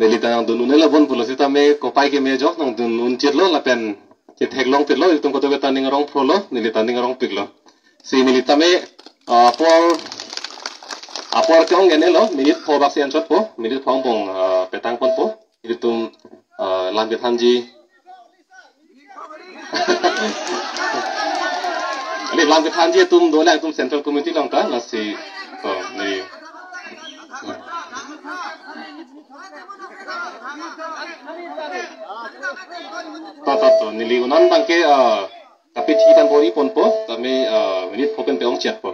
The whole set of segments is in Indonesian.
nilita nang dun unela bon pulo sita me kopai ke me jok nang dun un chirlo la pen ke theklong pitlo itum ko to beta ning rong prolo nilita ning rong piklo si nilita me apor kyong gene lo minit pho bak sian chot po minit phong bong petang pon po itum lam ke thanji ali lam ke thanji tum do la tum central committee long ta la si ni to nili unan bangke tapi thitan bori pon po tame minit phopen pe ong chat po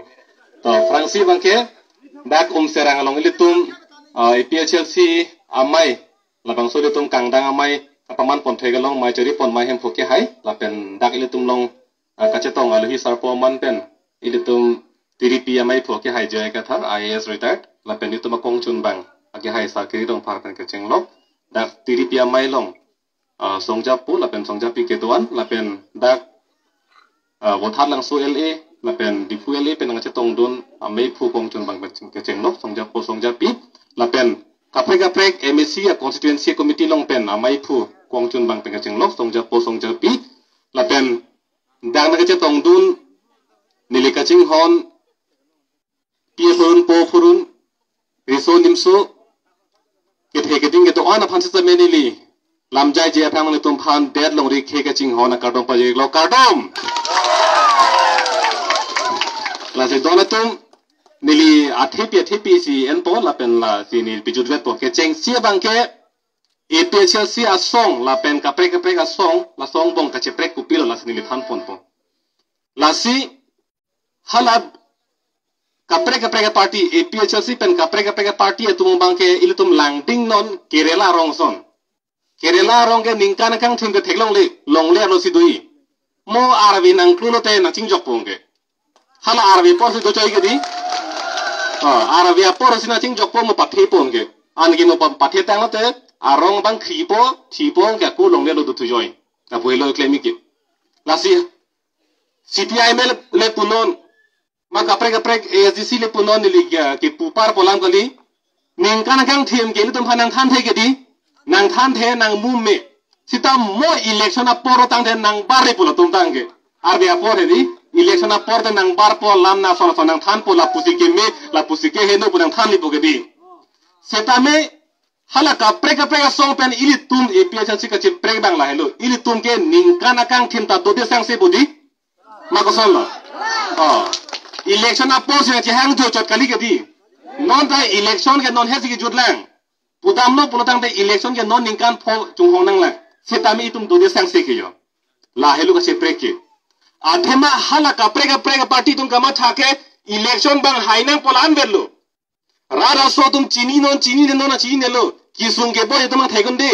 to fransi bangke dak serang along ilitum APHLC amai labang so litum kangdang amai kapaman pon thegalong mai chori pon mai hem phoke hai lapen dak ilitum long kachetong alhi sarpo man pen ilitum TDP amai phoke hai joy ka thar IAS retired lapen litum akong chun bang age hai sakri dong phar kan ke chenglok dak TDP amai long songja pu lapen songja pi ketuan lapen dak wothar lang so LA lapen di fu LA pen ngachetong don amai phu kong chun bang ke chenglok songja pu songja pi lapen kaprek MSC constituency committee long pen amai phu kong chun bang pen ke chenglok songja pu songja pi lapen dak na ngachetong dun nilika ching hon pi furun po furun riso nimso keding ke to ana phansa sa menili lamjai je apang le tum phan dead long ri khe ke ching hon na kardom pa je lo kardom la se donatum nili athipi si en po la pen la si ni pijut vet po ke cheng si bang ke APHLC asong la pen kaprek asong la song bong ka cheprek ku pilo la si nili than pon po la si halab kaprek party APHLC pen kaprek party etum bang ke ilitum langding non Kerala rong son Kerala rong ke ningkan kang thim ke theklong le long le lo si dui mo arvi nang klulo te na ching jok pong ke hala arvi por si do choi ke di arvi por si na ching jok pong mo pathe pong ke an gi mo pathe tang lo te arong bang khi po ke ku long le lo du tu joi na poi lo klemi ke la si CPI mel le punon ma kaprek ASDC le punon ni lig ke pupar polam kali ningkan kang thim ke tum phanang than the ke di nang than the nang mu me sita mo election a poro tang the nang bare pulo tum tang ke arbe a pore di election a pore nang bar po lam na so nang than po la pusi ke he no punang than li po ke di seta me hala kaprek song pen ili tum APHLC ka che prek bang la hello ili tum ke ningkan kang thim ta do de sang se bodi ma ko son lo election a pore se che hang jo chot kali ke di non ta election ke non hesi ke jutlang pudam no pulotang te election ke non ningkan pho chung hong nang la setami itum do de sang se ke yo la helu ka se prek ke athema hala ka prek party tum kama thake election bang hainang polan berlo rara so tum chini no na chini lo kisung ke boy tum thaigon de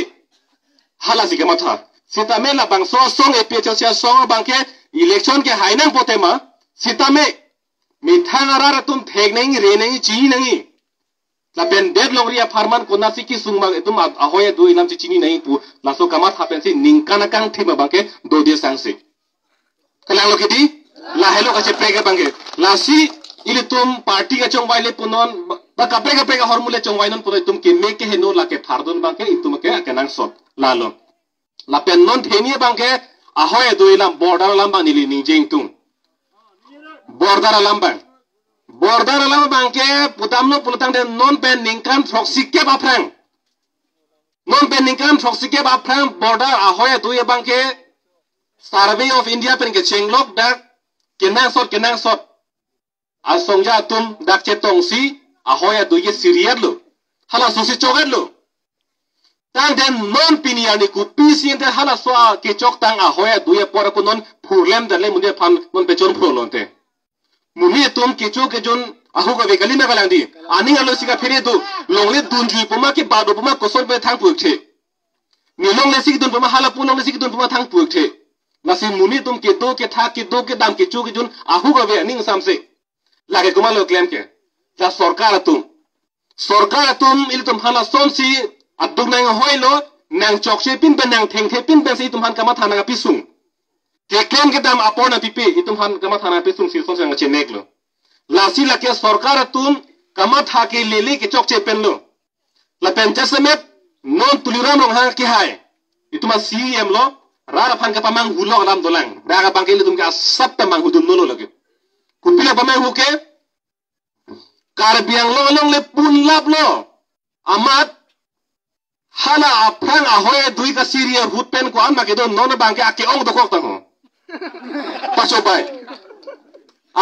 hala si kama tha setame la bang so song APHLC song bang ke election ke hainang potema setame mithang rara tum thek nang re nang chini nang la pen dead longria farman ko nasi ki sungma etum ahoye do ilam chi chini nahi pu la so kama thapen si ningkana kang thima bangke do dia sangse kalang lo kidi la hello ka che prega bangke la si ilitum party ka chong waile punon ba kaprega hormule chong wainon puno itum ke meke heno la ke thardon bangke itum ke akenang sot la lo la pen non thenie bangke ahoye do ilam border lamba nili ningjing tum border lamba bangke putamno pulutang de non pen ningkan troksike baprang border ahoya duye bangke survey of India pen ke chenglok dak kenang sot asongja tum dak chetong si ahoya duye siriat lo hala susi chogat lo tang den non piniani ku pisien de hala so ke chok tang ahoya duye por ko non phurlem dale munde phan non pechon phurlonte mumi tum kecho ke jon ahu ka vekali na galang di ani alo sika phire do longle dunji puma ke bado puma kosol be thang pukhe ni longle sik dun puma hala punong le sik dun puma thang pukhe nasi muni tum ke do ke tha ke do ke dam ke chu ke jon ahu ka ve ning samse lage kuma lo claim ke la sarkar tum il tum hala somsi aduk nang hoilo nang chokse pin ben nang thengthe pin ben si tum han kama thana ga pisung ke claim ke dam apona pipe itum han kama thana pisung si so sang che neklo लासी लके सरकार तुम कमा था के ले के चौक चे पेन लो लपेन जैसे में non tuliram rong hang ki hai itu ma CM lo rara phan ka pamang hulok lam dolang daga bangke litum ka sap pamang hudum nolo lagi kupila pamang huke karbiang long le pun lap lo amat hala aprang ahoy dui ka siria hutpen ko amma ke do non bangke ake ong dokok tango pasobai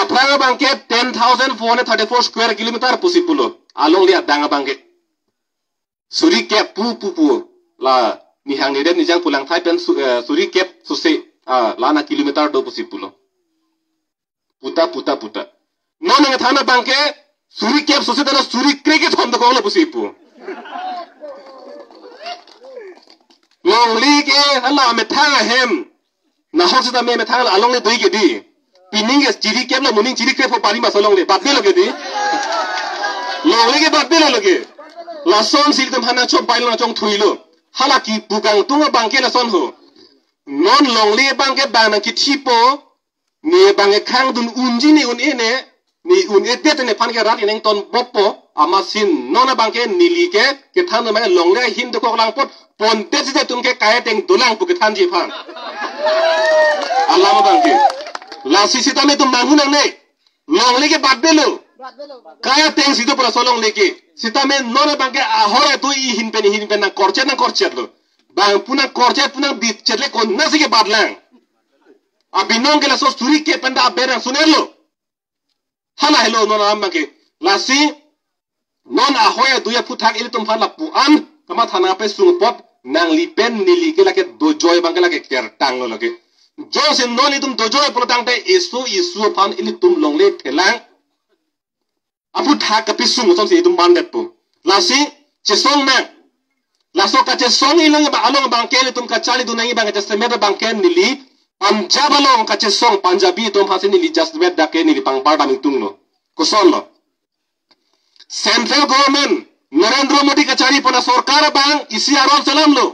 aprang bangke 10,434 square kilometer pusipulo along liat danga bangke suri ke pu la ni hang ni den ni jang pulang thai pen suri kep suse lana kilometer do pusipulo puta non nga thana bangke suri kep suse dana suri kreke thom da kongla pusipu long li ke hala me thanga hem na hosita me thanga along le doi ke di pining es jiri kep la muning jiri krep pari ma solong le bat be loge di long li ke bat be loge la son sil tum hana chop bailo na chong thuilo hala ki bugang tunga bangke la son ho non long le bangke bang na ki tipo ne bangke khang dun unji ni un ene ni un ete te ne phan ke rat ineng ton boppo amasin non bangke nili ke thang ma long le hin de ko lang pot pon te je tum ke kaya teng dulang pu ke than ji phan alama bangke la sisita me tum mangu nang ne long le ke bat belo kaya teng sido pula solong leke sita me non bangke ahora tu I hin pen na korchet lo bang puna korchet puna bit chetle ko nasi ke badlang abinong ke la so suri ke penda berang sunelo hala hello non ambake lasi non ahoya duya puthak ili tum phala puan kama thana pe sungpot nang li pen nili ke la ke dojoy bangke la ke ker tang lo ke jo sin non itum dojoy pula tang te isu pan ili tum longle thelang apu thak ka pisung som si itum mandet pu lasi cesong na laso ka cesong ilong ba along bangke ili tum ka chali dunangi bangke semer bangke nili Punjab along ka cesong Punjabi tum hasin nili just wet da ke nili pang parda mitung lo kuson lo central government Narendra Modi ka chari pona sarkar bang isi aron salam lo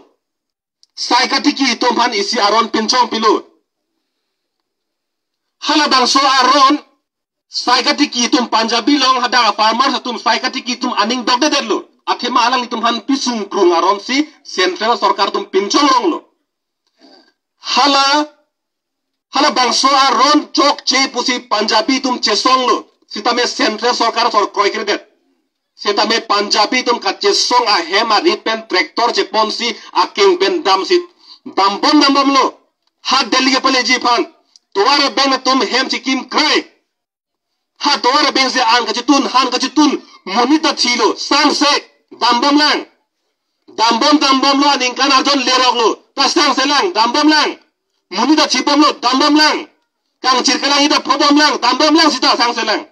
saikatiki tum han isi aron pinchong pilu hala bang so aron saikatiki tum Punjabi long hada farmer tum saikatiki tum aning dogde derlo athema alang tum han pisung krung aron si central sarkar tum pinchong rong lo hala bang so aron chok che pusi Punjabi tum chesong lo sitame central sarkar sor koi kredet sitame Punjabi tum ka chesong a hema ripen tractor che ponsi a king ben dam sit dambom lo ha delhi ke pale ji phan tuare ben tum hem chikim krai ha tuare ben se an ka chitun han ka chitun monita thilo sang se dambom lo aning kan arjon lerok lo ta sang se lang dambom lang monita chipom lo dambom lang kang chirkalang ida phobom lang dambom lang sita sang se lang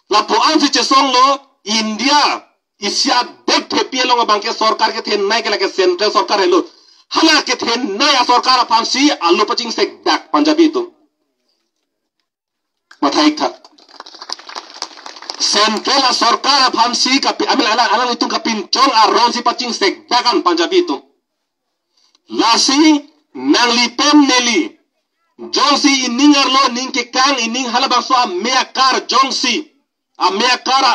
la po an si chesong lo India isya bek thepi long bangke sarkar ke then nai ke la ke central sarkar helo hala ke then nai sarkar phansi alu paching sek dak Punjabi tu mathai tha central sarkar phansi ka amil ala itu ka pinchong aron si paching sek dakan Punjabi tu lasi nang lipen neli jongsi iningar lo ning ke kang ining hala bang so mea kar jongsi a mea kara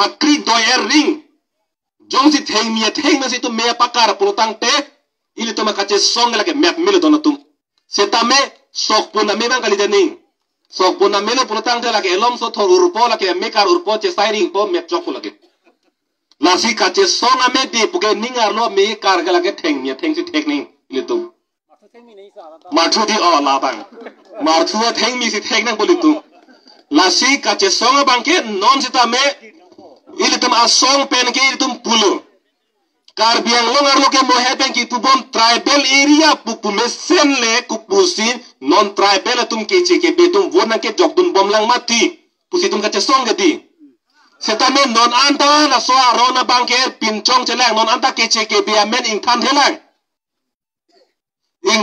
akri doyer ring jongsi theng me se tu mea pakar pulutang te ili to makache song la ke map milo donatum setame sok puna me bang kali janing sok puna melo pulutang te la ke elom so thor urpo la ke mekar urpo che sairing po map chok la ke lasi kache song ame de puke ningar lo me kar la ke theng si thekning ili tu marthu di o la bang marthu theng mi si theknang politu lasi kache song bang ke non sitame ili tum asong pen ke ili tum pulo karbiang longar lo ke mohe pen ki tubom tribal area pupume sen le kupusin non tribal tum ke che ke betum wona ke jogdun bom lang mati pusi tum kache song ke di setame non anta la so arona bangke pinchong chelang non anta ke che ke be amen ing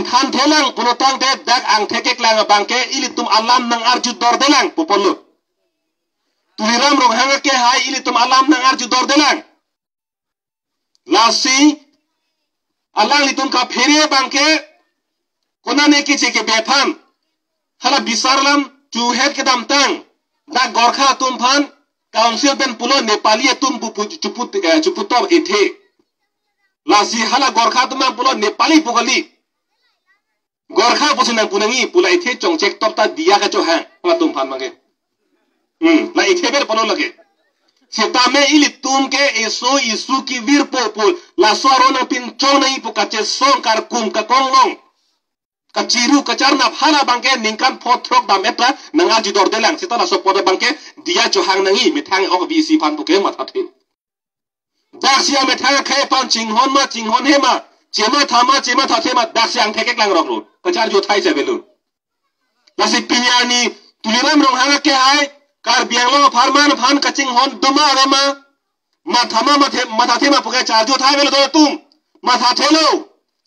than thelang punotang de dak ang theke klang bangke ili tum alam nang arju dor delang pupolo tuliram rong hanga ke hai ili tum alam nang arju dor delang lasi alang li tum ka phere bangke kona ne ke che ke befam hala bisarlam tu het ke dam tang da gorkha tum phan council ben pulo nepali tum chuput ethe lasi hala gorkha tumang pulo Nepali pugali gorkha pusinang punangi pula ithe chongchek topta dia ka cho hang la tum phan mage la ithe ber polo lage sitame ili tum ke eso isu ki vir popul la soro na pin chona i pukache song kar kum ka konglong ka chiru ka charna phala bangke ningkan photrok dam eta nanga jidor delang sita la sopoda bangke dia cho hang nangi mithang ok bc phan puke mathathe daksia methang khay pan chinghon hema chema thema daksiang thekek lang rok ru kachar jo thai se belu lasi pinyani tuliram rong hanga ke hai kar bianglo farman phan kaching hon duma rama mathama matha thema puke char jo thai belu do tum matha thelo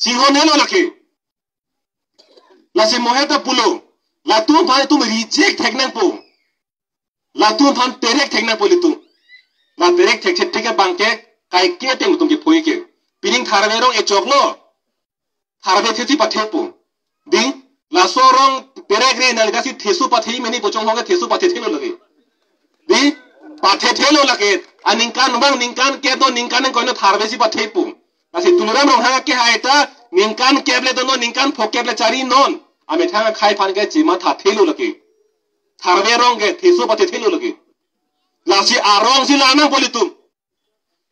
chinghon helo lakhe lasi moheta pulo la tum phan tum reject theknang pu la tum phan terek theknang pu litu la terek thek bangke kai ke tem tum ki phoi ke pining tharbe rong e choklo tharbe thesi pathe pu ding la sorong terek re nal gasi thesu pathe meni pochong hoge thesu pathe thelo lage di pathe thelo lage ningkan ke do ningkan ko no tharbe si pathe pu lasi tunuram rong ha ke haita ningkan keble do no ningkan phokeble chari non ame thanga khai phan ke chima tha thelo lage tharbe rong ke thesu pathe thelo lage lasi arong si lanang politum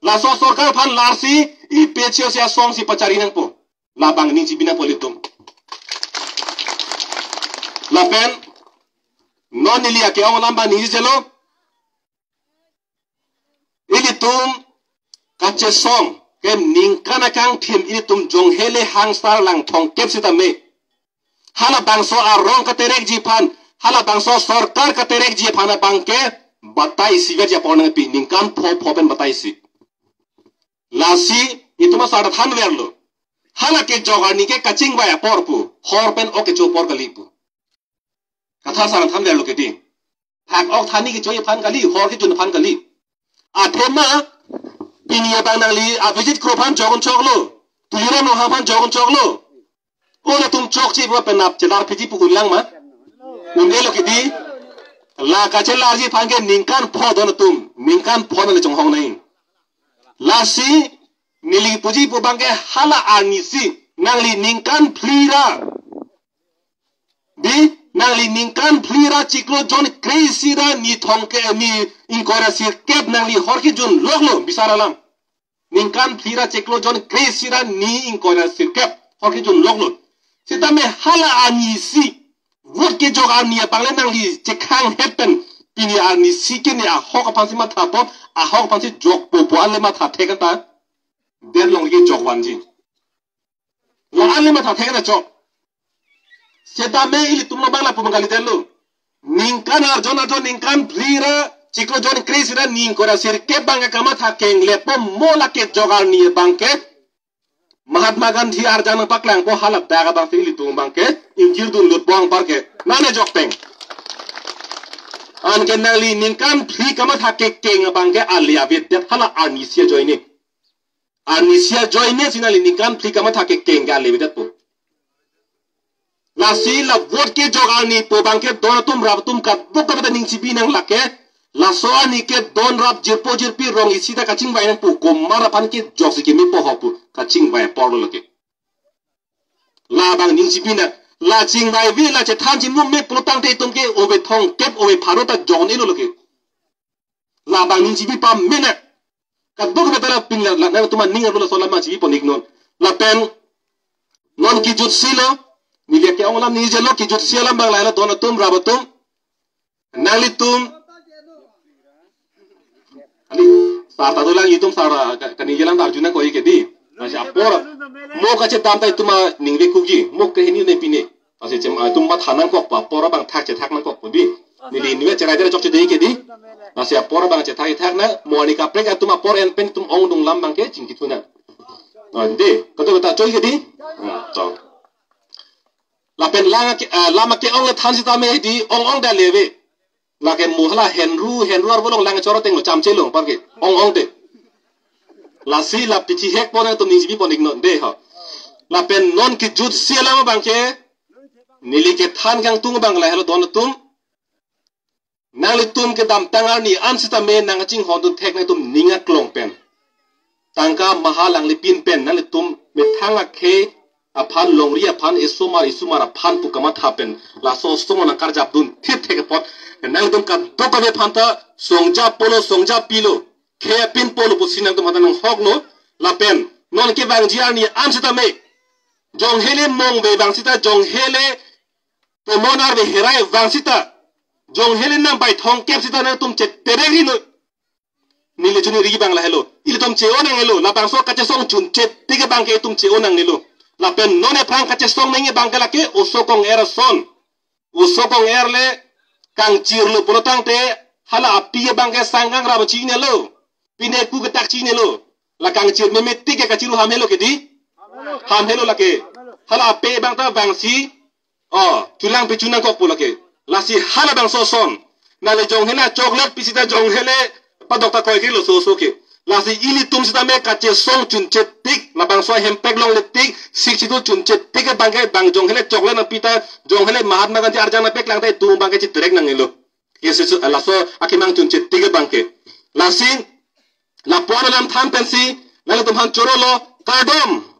la so sorkar phan larsi I pechio sia song si pacari nang po la bang ning si bina politum la pen non ilia ke ong lamba ni jelo ili tum kache song ke ning kana kang thim ili tum jong hele hang star lang thong kep sita me hala bang so arong ka terek ji phan hala bang so sarkar ka terek ji phan bang ke batai siver ja pon pi ning kan pho pen batai si lasi itu mah sada than verlo hala ke jogani ke kaching baya porpu horpen oke cho por kalipu katha sada than verlo ke ti hak ok thani ke joy phan kali hor ke jun phan kali athema pinia banali a visit kro phan jogon choklo tulira no ha phan jogon choklo ola tum chok chi pa penap chelar phiji pu ulang ma undelo ke ti la kache larji phan ke ningkan pho don tum ningkan pho na le chong hong nai lasi nili puji pubangke hala anisi nangli ningkan plira di nangli ningkan plira ciklo jon crazy ra ni thongke ni inkora sir kep nangli horki jun loglo bisaralam ningkan plira ciklo jon crazy ra ni inkora sir kep horki jun loglo sitame hala anisi wot ke jog arnia pangle nangli cekhang happen pini anisi ke ni a hok pansi ma thapop a hok pansi jog popo ale ma tha thekata der long ye jog wanji la ale ma tha thekata jog seta me ili tumna bangla pumangali delu ningkan arjona jo ningkan plira ciklo jon krisira ning kora sir ke banga kama tha keng lepo mola ke jogar ni bangke Mahatma Gandhi arjana paklang po halap daga bang ili tum bangke injir dun lut bang parke nane jog peng an kenali ningkan pli kama tha ke keng bangke alia vet det hala anisia joine anisia joine sinali ningkan pli kama tha ke keng ga levet po la si la vot ke jogani po bangke don tum rab tum ka bukka bata ning sipi nang lake la so ani ke don rab jirpi rong isida kaching bai nang pu ko mara pan ke jog si ke mi po hopu kaching bai por lo ke la bang ning sipi na la ching bai vi la che than jin mu me pu tang te tum ke obe thong kep obe pharo ta jon elo lo ke la bang ning sipi pa mena ka bukka bata la ping la na tuma ning ro la so la ma sipi po nik non la pen non ki jut silo Nilai ke orang ni jelo ki jut sialam bang laila dona tum rabatum nali tum ali sarta dolang itum sara kani jelam darjuna koi ke di nasi apor mo kache tamta ituma ningve kuji mo ke hini ne pine ase cem tum mat hanan kok pa pora bang thak che thak nan kok di nili niwe cerai dere chok che dei ke di nasi apor bang che thak na monika prek atuma por en pen tum ong dung lam bang ke jingki tuna de kato kata choi ke di chao lapen lama ke ong le than sita me di ong da leve la ke muhla henru ar bolong lang choro teng lo chamche lo par ke ong de la si la pichi hek pona to ningbi ponik no de ha lapen non ki jut siala ma bangke nili ke than gang tung bang la helo don tum nali tum ke dam tangar ni an sita me nang ching hon tu thek na tum ninga klong pen tangka mahalang lipin pen nang litum metanga ke aphan longri aphan isumar aphan pukamat hapen la so songo na karjap dun thit theke pot nang litum ka dokabe phanta songja pilo ke pin polo pusinang tum hatanang hokno la pen non ke bang jiar ni amsita me jong hele mong be bangsita jong hele pomonar be herai bangsita jong hele nang bai thong kep sita na tum che teregi no nile chuni rigi bang la hello ile tum che onang hello la bang so kache song chun che tige bang ke tum che onang nilo la pen none prang kache song mengi bang la ke usokong era son usokong erle kang chirlo polotang te hala api bang ke sangang rabo chine lo pine ku ke tak chine lo la kang chir me tige ka chiru ham hello ke di ham hello la ke hala ape bang ta bang si tulang pe chunang kok pola ke la si hala bang so son na le jong hela chocolate pisita jong hele pa dokta koy ke lo so ke la si ili tum sita me kache song chun che tik la bang so hem pek long le tik sik chitu chun che tik bang ke bang jong hele chocolate na pita jong hele mahatma gandhi arjana pek lang tai tu bang ke chitrek nang elo yesu la so akimang chun che tik bang ke la si la pon lam tham pensi la tum han choro lo kardom